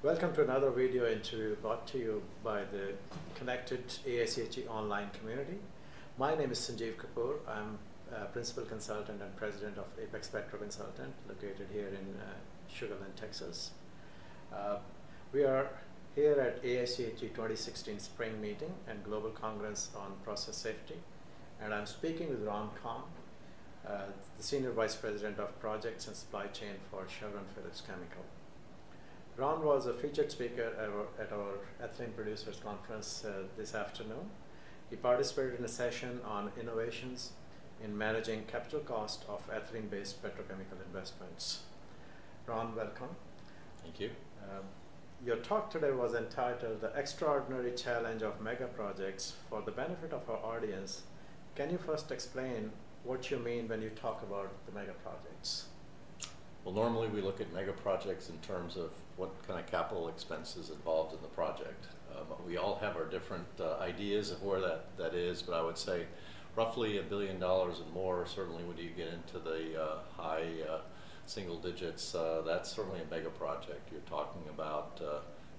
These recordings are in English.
Welcome to another video interview brought to you by the connected AIChE online community. My name is Sanjeev Kapur. I'm a principal consultant and president of Apex PetroConsultants, located here in Sugar Land, Texas. We are here at AIChE 2016 Spring Meeting and Global Congress on Process Safety, and I'm speaking with Ron Khan, the Senior Vice President of Projects and Supply Chain for Chevron Phillips Chemical. Ron was a featured speaker at our Ethylene Producers Conference this afternoon. He participated in a session on innovations in managing capital cost of ethylene-based petrochemical investments. Ron, welcome. Thank you. Your talk today was entitled The Extraordinary Challenge of Mega Projects. For the benefit of our audience, can you first explain what you mean when you talk about the mega projects? Well, normally we look at mega projects in terms of what kind of capital expenses involved in the project. We all have our different ideas of where that is, but I would say roughly $1 billion and more. Certainly when you get into the high single digits, that's certainly a mega project. You're talking about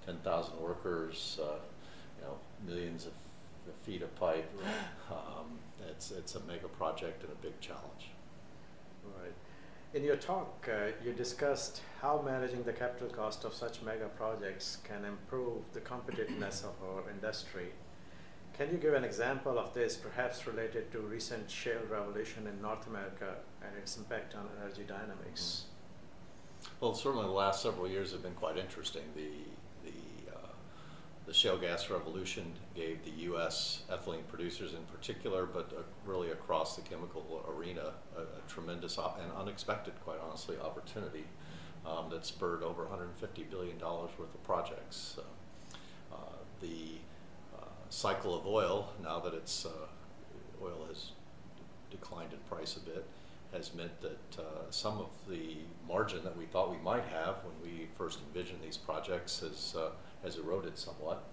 10,000 workers, millions of feet of pipe. It's a mega project and a big challenge. Right. In your talk, you discussed how managing the capital cost of such mega projects can improve the competitiveness of our industry. Can you give an example of this, perhaps related to recent shale revolution in North America and its impact on energy dynamics? Well, certainly the last several years have been quite interesting. The shale gas revolution gave the U.S. ethylene producers in particular, but really across the chemical arena, a tremendous and unexpected, quite honestly, opportunity that spurred over $150 billion worth of projects. The cycle of oil, now that oil has declined in price a bit, has meant that some of the margin that we thought we might have when we first envisioned these projects has eroded somewhat.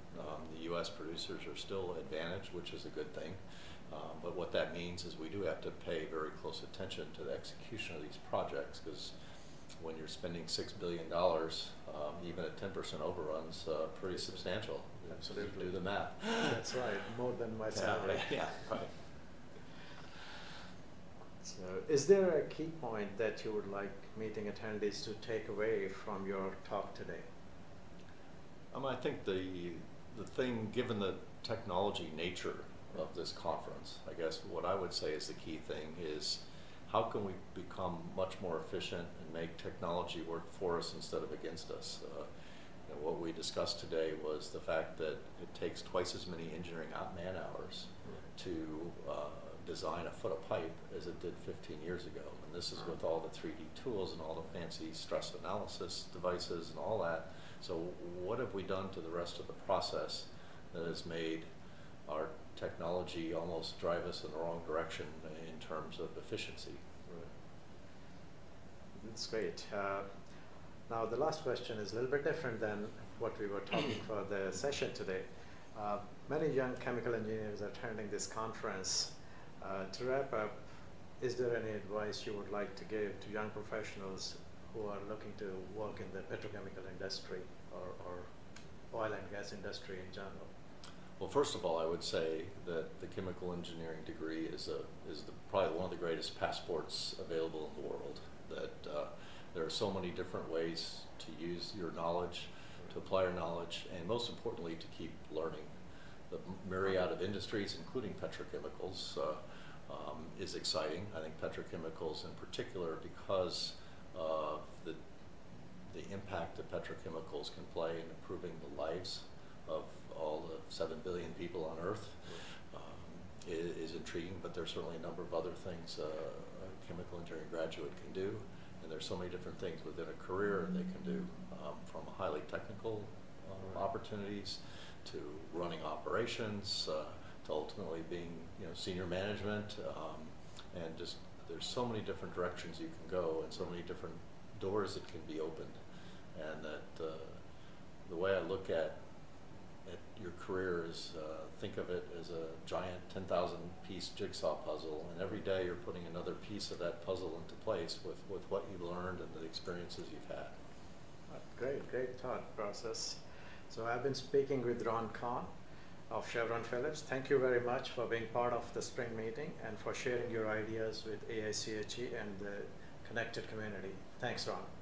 The U.S. producers are still advantaged, which is a good thing. But what that means is we do have to pay very close attention to the execution of these projects, because when you're spending $6 billion, even a 10% overrun's pretty substantial. Absolutely. Do the math. That's right, more than my salary. Yeah, right. So, is there a key point that you would like meeting attendees to take away from your talk today? I think the thing, given the technology nature of this conference, I guess what I would say is the key thing is how can we become much more efficient and make technology work for us instead of against us? What we discussed today was the fact that it takes twice as many engineering man hours to design a foot of pipe as it did 15 years ago. And this is with all the 3D tools and all the fancy stress analysis devices and all that. So what have we done to the rest of the process that has made our technology almost drive us in the wrong direction in terms of efficiency? That's great. Now the last question is a little bit different than what we were talking for the session today. Many young chemical engineers are attending this conference. To wrap up, is there any advice you would like to give to young professionals who are looking to work in the petrochemical industry or oil and gas industry in general? Well, first of all, I would say that the chemical engineering degree is probably one of the greatest passports available in the world. That there are so many different ways to use your knowledge, to apply your knowledge, and most importantly, to keep learning. The myriad of industries, including petrochemicals, is exciting. I think petrochemicals in particular, because of the impact that petrochemicals can play in improving the lives of all the 7 billion people on Earth, is intriguing, but there's certainly a number of other things a chemical engineering graduate can do, and there's so many different things within a career they can do, from highly technical opportunities to running operations, to ultimately being senior management, and just there's so many different directions you can go and so many different doors that can be opened, and that the way I look at your career is think of it as a giant 10,000 piece jigsaw puzzle, and every day you're putting another piece of that puzzle into place with what you learned and the experiences you've had. Great thought process. So I've been speaking with Ron Kahn of Chevron Phillips. Thank you very much for being part of the spring meeting and for sharing your ideas with AIChE and the connected community. Thanks, Ron.